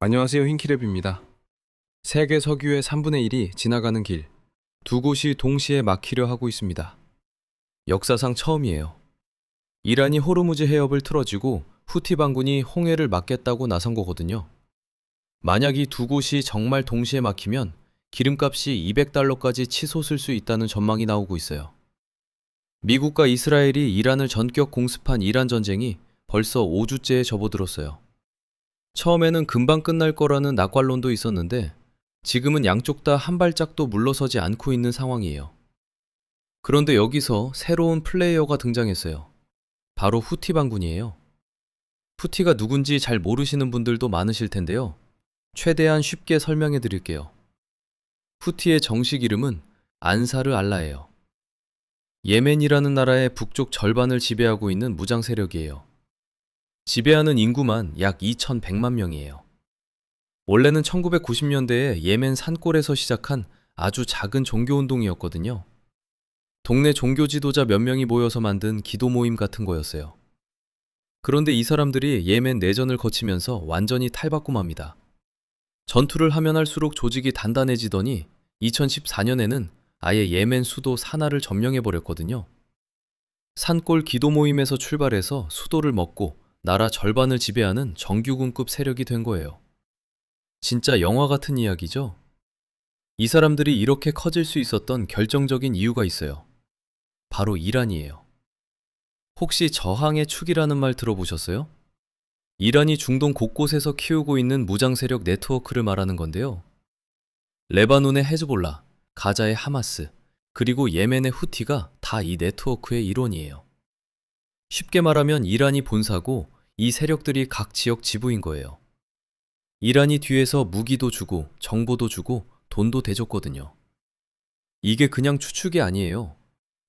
안녕하세요, 흰키랩입니다. 세계 석유의 3분의 1이 지나가는 길, 두 곳이 동시에 막히려 하고 있습니다. 역사상 처음이에요. 이란이 호르무즈 해협을 틀어쥐고 후티 반군이 홍해를 막겠다고 나선 거거든요. 만약 이 두 곳이 정말 동시에 막히면 기름값이 200달러까지 치솟을 수 있다는 전망이 나오고 있어요. 미국과 이스라엘이 이란을 전격 공습한 이란 전쟁이 벌써 5주째에 접어들었어요. 처음에는 금방 끝날 거라는 낙관론도 있었는데 지금은 양쪽 다 한 발짝도 물러서지 않고 있는 상황이에요. 그런데 여기서 새로운 플레이어가 등장했어요. 바로 후티 반군이에요. 후티가 누군지 잘 모르시는 분들도 많으실 텐데요. 최대한 쉽게 설명해 드릴게요. 후티의 정식 이름은 안사르 알라예요. 예멘이라는 나라의 북쪽 절반을 지배하고 있는 무장 세력이에요. 지배하는 인구만 약 2,100만 명이에요. 원래는 1990년대에 예멘 산골에서 시작한 아주 작은 종교운동이었거든요. 동네 종교 지도자 몇 명이 모여서 만든 기도 모임 같은 거였어요. 그런데 이 사람들이 예멘 내전을 거치면서 완전히 탈바꿈합니다. 전투를 하면 할수록 조직이 단단해지더니 2014년에는 아예 예멘 수도 사나를 점령해버렸거든요. 산골 기도 모임에서 출발해서 수도를 먹고 나라 절반을 지배하는 정규군급 세력이 된 거예요. 진짜 영화 같은 이야기죠? 이 사람들이 이렇게 커질 수 있었던 결정적인 이유가 있어요. 바로 이란이에요. 혹시 저항의 축이라는 말 들어보셨어요? 이란이 중동 곳곳에서 키우고 있는 무장 세력 네트워크를 말하는 건데요. 레바논의 헤즈볼라, 가자의 하마스, 그리고 예멘의 후티가 다 이 네트워크의 일원이에요. 쉽게 말하면 이란이 본사고 이 세력들이 각 지역 지부인 거예요. 이란이 뒤에서 무기도 주고 정보도 주고 돈도 대줬거든요. 이게 그냥 추측이 아니에요.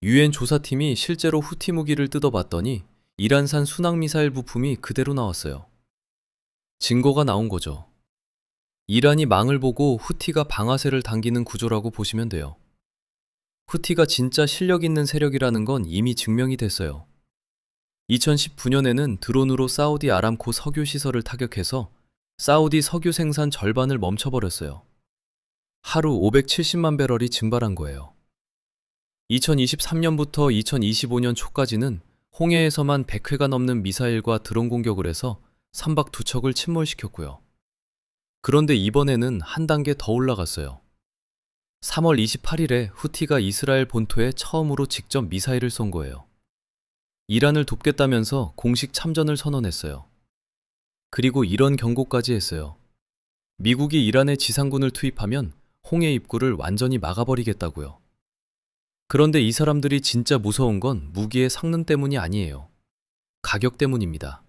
유엔 조사팀이 실제로 후티 무기를 뜯어봤더니 이란산 순항미사일 부품이 그대로 나왔어요. 증거가 나온 거죠. 이란이 망을 보고 후티가 방아쇠를 당기는 구조라고 보시면 돼요. 후티가 진짜 실력 있는 세력이라는 건 이미 증명이 됐어요. 2019년에는 드론으로 사우디 아람코 석유 시설을 타격해서 사우디 석유 생산 절반을 멈춰버렸어요. 하루 570만 배럴이 증발한 거예요. 2023년부터 2025년 초까지는 홍해에서만 100회가 넘는 미사일과 드론 공격을 해서 선박 2척을 침몰시켰고요. 그런데 이번에는 한 단계 더 올라갔어요. 3월 28일에 후티가 이스라엘 본토에 처음으로 직접 미사일을 쏜 거예요. 이란을 돕겠다면서 공식 참전을 선언했어요. 그리고 이런 경고까지 했어요. 미국이 이란의 지상군을 투입하면 홍해 입구를 완전히 막아버리겠다고요. 그런데 이 사람들이 진짜 무서운 건 무기의 성능 때문이 아니에요. 가격 때문입니다.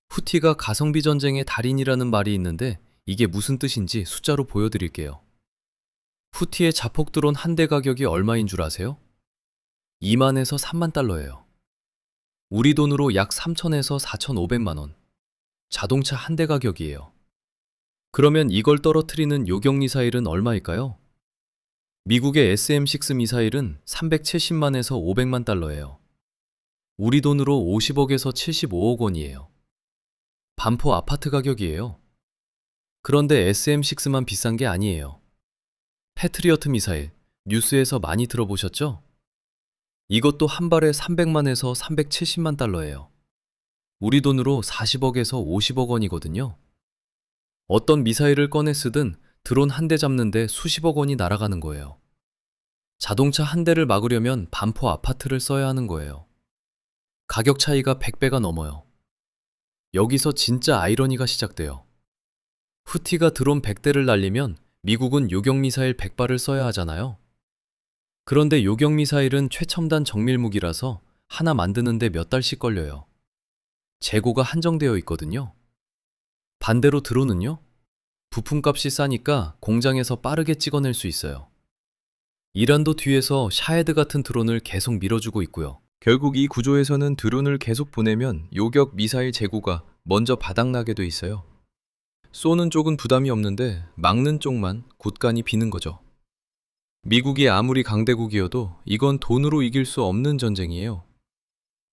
후티가 가성비 전쟁의 달인이라는 말이 있는데 이게 무슨 뜻인지 숫자로 보여드릴게요. 후티의 자폭 드론 한 대 가격이 얼마인 줄 아세요? 2만에서 3만 달러예요. 우리 돈으로 약 3천에서 4,500만 원. 자동차 한 대 가격이에요. 그러면 이걸 떨어뜨리는 요격 미사일은 얼마일까요? 미국의 SM-6 미사일은 370만에서 500만 달러예요. 우리 돈으로 50억에서 75억 원이에요. 반포 아파트 가격이에요. 그런데 SM-6만 비싼 게 아니에요. 패트리어트 미사일, 뉴스에서 많이 들어보셨죠? 이것도 한 발에 300만에서 370만 달러예요. 우리 돈으로 40억에서 50억 원이거든요. 어떤 미사일을 꺼내 쓰든 드론 한 대 잡는데 수십억 원이 날아가는 거예요. 자동차 한 대를 막으려면 반포 아파트를 써야 하는 거예요. 가격 차이가 100배가 넘어요. 여기서 진짜 아이러니가 시작돼요. 후티가 드론 100대를 날리면 미국은 요격미사일 100발을 써야 하잖아요. 그런데 요격미사일은 최첨단 정밀무기라서 하나 만드는데 몇 달씩 걸려요. 재고가 한정되어 있거든요. 반대로 드론은요? 부품값이 싸니까 공장에서 빠르게 찍어낼 수 있어요. 이란도 뒤에서 샤헤드 같은 드론을 계속 밀어주고 있고요. 결국 이 구조에서는 드론을 계속 보내면 요격 미사일 재고가 먼저 바닥나게 돼 있어요. 쏘는 쪽은 부담이 없는데 막는 쪽만 곳간이 비는 거죠. 미국이 아무리 강대국이어도 이건 돈으로 이길 수 없는 전쟁이에요.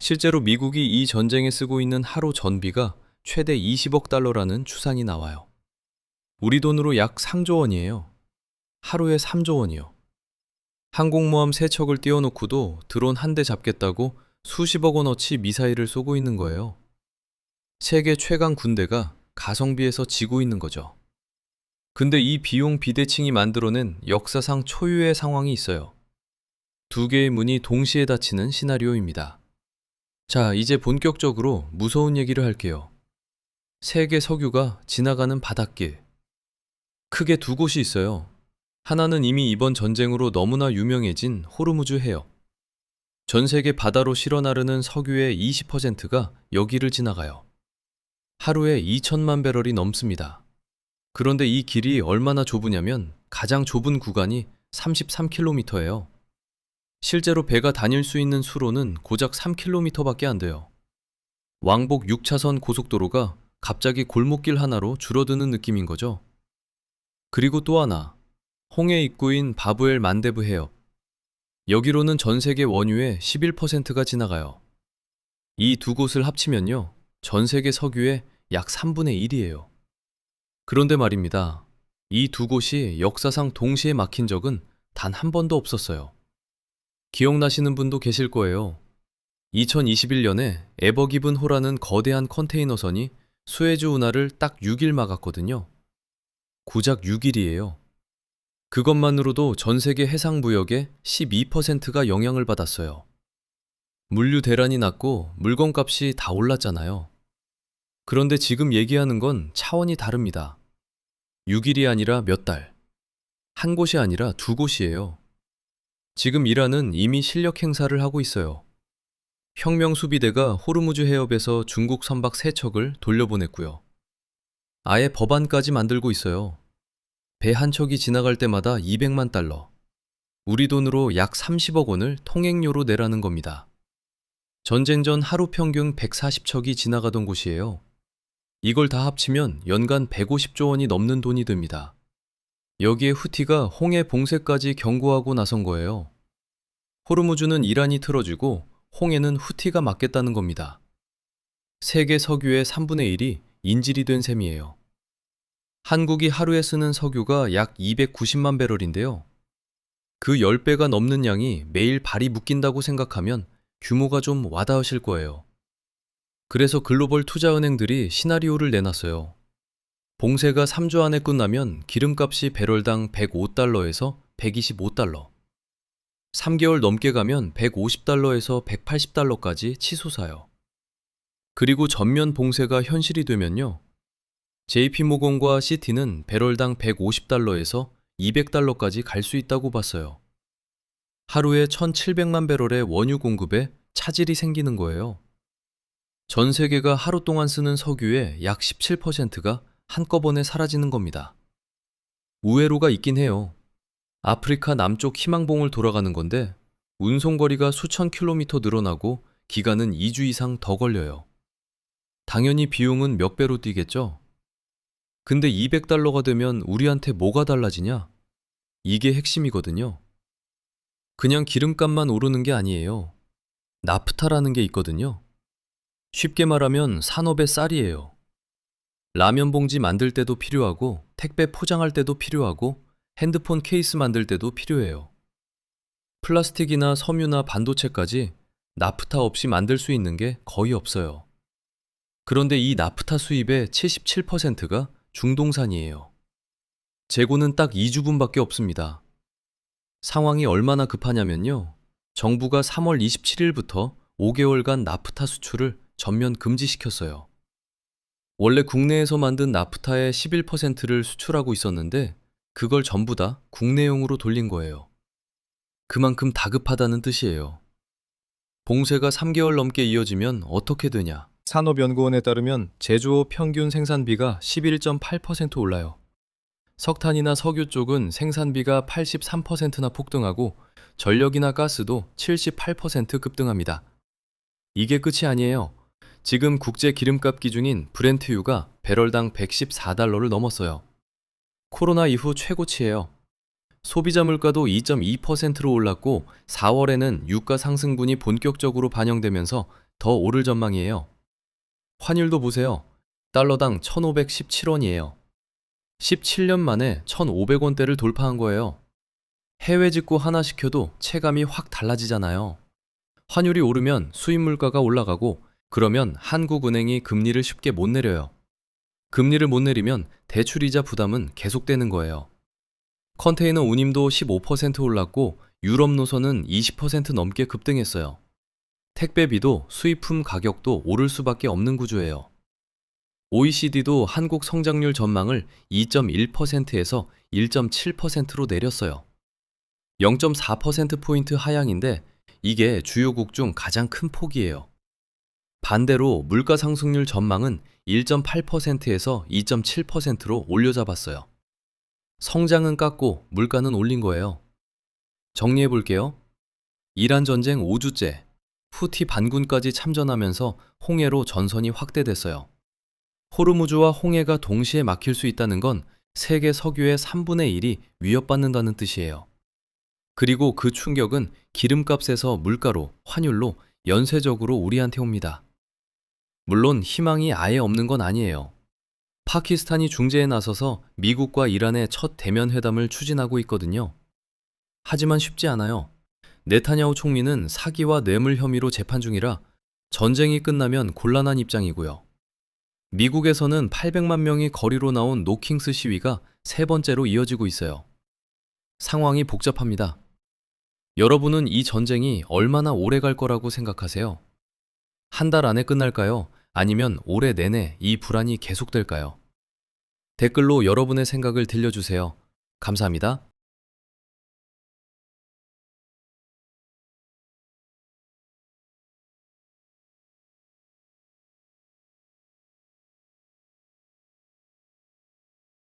실제로 미국이 이 전쟁에 쓰고 있는 하루 전비가 최대 20억 달러라는 추산이 나와요. 우리 돈으로 약 3조 원이에요. 하루에 3조 원이요. 항공모함 3척을 띄워놓고도 드론 한 대 잡겠다고 수십억 원어치 미사일을 쏘고 있는 거예요. 세계 최강 군대가 가성비에서 지고 있는 거죠. 근데 이 비용 비대칭이 만들어낸 역사상 초유의 상황이 있어요. 두 개의 문이 동시에 닫히는 시나리오입니다. 자, 이제 본격적으로 무서운 얘기를 할게요. 세계 석유가 지나가는 바닷길. 크게 두 곳이 있어요. 하나는 이미 이번 전쟁으로 너무나 유명해진 호르무즈 해협. 전 세계 바다로 실어 나르는 석유의 20%가 여기를 지나가요. 하루에 2천만 배럴이 넘습니다. 그런데 이 길이 얼마나 좁으냐면 가장 좁은 구간이 33km예요. 실제로 배가 다닐 수 있는 수로는 고작 3km밖에 안 돼요. 왕복 6차선 고속도로가 갑자기 골목길 하나로 줄어드는 느낌인 거죠. 그리고 또 하나, 홍해 입구인 바브엘 만데브 해협. 여기로는 전 세계 원유의 11%가 지나가요. 이 두 곳을 합치면요, 전 세계 석유의 약 3분의 1이에요. 그런데 말입니다. 이 두 곳이 역사상 동시에 막힌 적은 단 한 번도 없었어요. 기억나시는 분도 계실 거예요. 2021년에 에버기븐 호라는 거대한 컨테이너선이 수에즈 운하를 딱 6일 막았거든요. 고작 6일이에요. 그것만으로도 전 세계 해상 무역의 12%가 영향을 받았어요. 물류 대란이 났고 물건값이 다 올랐잖아요. 그런데 지금 얘기하는 건 차원이 다릅니다. 6일이 아니라 몇 달. 한 곳이 아니라 두 곳이에요. 지금 이란은 이미 실력 행사를 하고 있어요. 혁명 수비대가 호르무즈 해협에서 중국 선박 3척을 돌려보냈고요. 아예 법안까지 만들고 있어요. 배 한 척이 지나갈 때마다 200만 달러. 우리 돈으로 약 30억 원을 통행료로 내라는 겁니다. 전쟁 전 하루 평균 140척이 지나가던 곳이에요. 이걸 다 합치면 연간 150조 원이 넘는 돈이 듭니다. 여기에 후티가 홍해 봉쇄까지 경고하고 나선 거예요. 호르무즈는 이란이 틀어주고 홍해는 후티가 막겠다는 겁니다. 세계 석유의 3분의 1이 인질이 된 셈이에요. 한국이 하루에 쓰는 석유가 약 290만 배럴인데요. 그 10배가 넘는 양이 매일 발이 묶인다고 생각하면 규모가 좀 와닿으실 거예요. 그래서 글로벌 투자은행들이 시나리오를 내놨어요. 봉쇄가 3주 안에 끝나면 기름값이 배럴당 105달러에서 125달러. 3개월 넘게 가면 150달러에서 180달러까지 치솟아요. 그리고 전면 봉쇄가 현실이 되면요. JP모건과 시티는 배럴당 150달러에서 200달러까지 갈 수 있다고 봤어요. 하루에 1,700만 배럴의 원유 공급에 차질이 생기는 거예요. 전 세계가 하루 동안 쓰는 석유의 약 17%가 한꺼번에 사라지는 겁니다. 우회로가 있긴 해요. 아프리카 남쪽 희망봉을 돌아가는 건데 운송거리가 수천 킬로미터 늘어나고 기간은 2주 이상 더 걸려요. 당연히 비용은 몇 배로 뛰겠죠? 근데 200달러가 되면 우리한테 뭐가 달라지냐? 이게 핵심이거든요. 그냥 기름값만 오르는 게 아니에요. 나프타라는 게 있거든요. 쉽게 말하면 산업의 쌀이에요. 라면 봉지 만들 때도 필요하고, 택배 포장할 때도 필요하고, 핸드폰 케이스 만들 때도 필요해요. 플라스틱이나 섬유나 반도체까지 나프타 없이 만들 수 있는 게 거의 없어요. 그런데 이 나프타 수입의 77%가 중동산이에요. 재고는 딱 2주분밖에 없습니다. 상황이 얼마나 급하냐면요. 정부가 3월 27일부터 5개월간 나프타 수출을 전면 금지시켰어요. 원래 국내에서 만든 나프타의 11%를 수출하고 있었는데 그걸 전부 다 국내용으로 돌린 거예요. 그만큼 다급하다는 뜻이에요. 봉쇄가 3개월 넘게 이어지면 어떻게 되냐? 산업연구원에 따르면 제조업 평균 생산비가 11.8% 올라요. 석탄이나 석유 쪽은 생산비가 83%나 폭등하고 전력이나 가스도 78% 급등합니다. 이게 끝이 아니에요. 지금 국제 기름값 기준인 브렌트유가 배럴당 114달러를 넘었어요. 코로나 이후 최고치예요. 소비자 물가도 2.2%로 올랐고 4월에는 유가 상승분이 본격적으로 반영되면서 더 오를 전망이에요. 환율도 보세요. 달러당 1,517원이에요. 17년 만에 1,500원대를 돌파한 거예요. 해외 직구 하나 시켜도 체감이 확 달라지잖아요. 환율이 오르면 수입 물가가 올라가고 그러면 한국은행이 금리를 쉽게 못 내려요. 금리를 못 내리면 대출이자 부담은 계속되는 거예요. 컨테이너 운임도 15% 올랐고 유럽 노선은 20% 넘게 급등했어요. 택배비도 수입품 가격도 오를 수밖에 없는 구조예요. OECD도 한국 성장률 전망을 2.1%에서 1.7%로 내렸어요. 0.4%포인트 하향인데 이게 주요국 중 가장 큰 폭이에요. 반대로 물가 상승률 전망은 1.8%에서 2.7%로 올려잡았어요. 성장은 깎고 물가는 올린 거예요. 정리해 볼게요. 이란 전쟁 5주째, 후티 반군까지 참전하면서 홍해로 전선이 확대됐어요. 호르무즈와 홍해가 동시에 막힐 수 있다는 건 세계 석유의 3분의 1이 위협받는다는 뜻이에요. 그리고 그 충격은 기름값에서 물가로, 환율로 연쇄적으로 우리한테 옵니다. 물론 희망이 아예 없는 건 아니에요. 파키스탄이 중재에 나서서 미국과 이란의 첫 대면 회담을 추진하고 있거든요. 하지만 쉽지 않아요. 네타냐후 총리는 사기와 뇌물 혐의로 재판 중이라 전쟁이 끝나면 곤란한 입장이고요. 미국에서는 800만 명이 거리로 나온 노킹스 시위가 세 번째로 이어지고 있어요. 상황이 복잡합니다. 여러분은 이 전쟁이 얼마나 오래 갈 거라고 생각하세요? 한 달 안에 끝날까요? 아니면 올해 내내 이 불안이 계속될까요? 댓글로 여러분의 생각을 들려주세요. 감사합니다.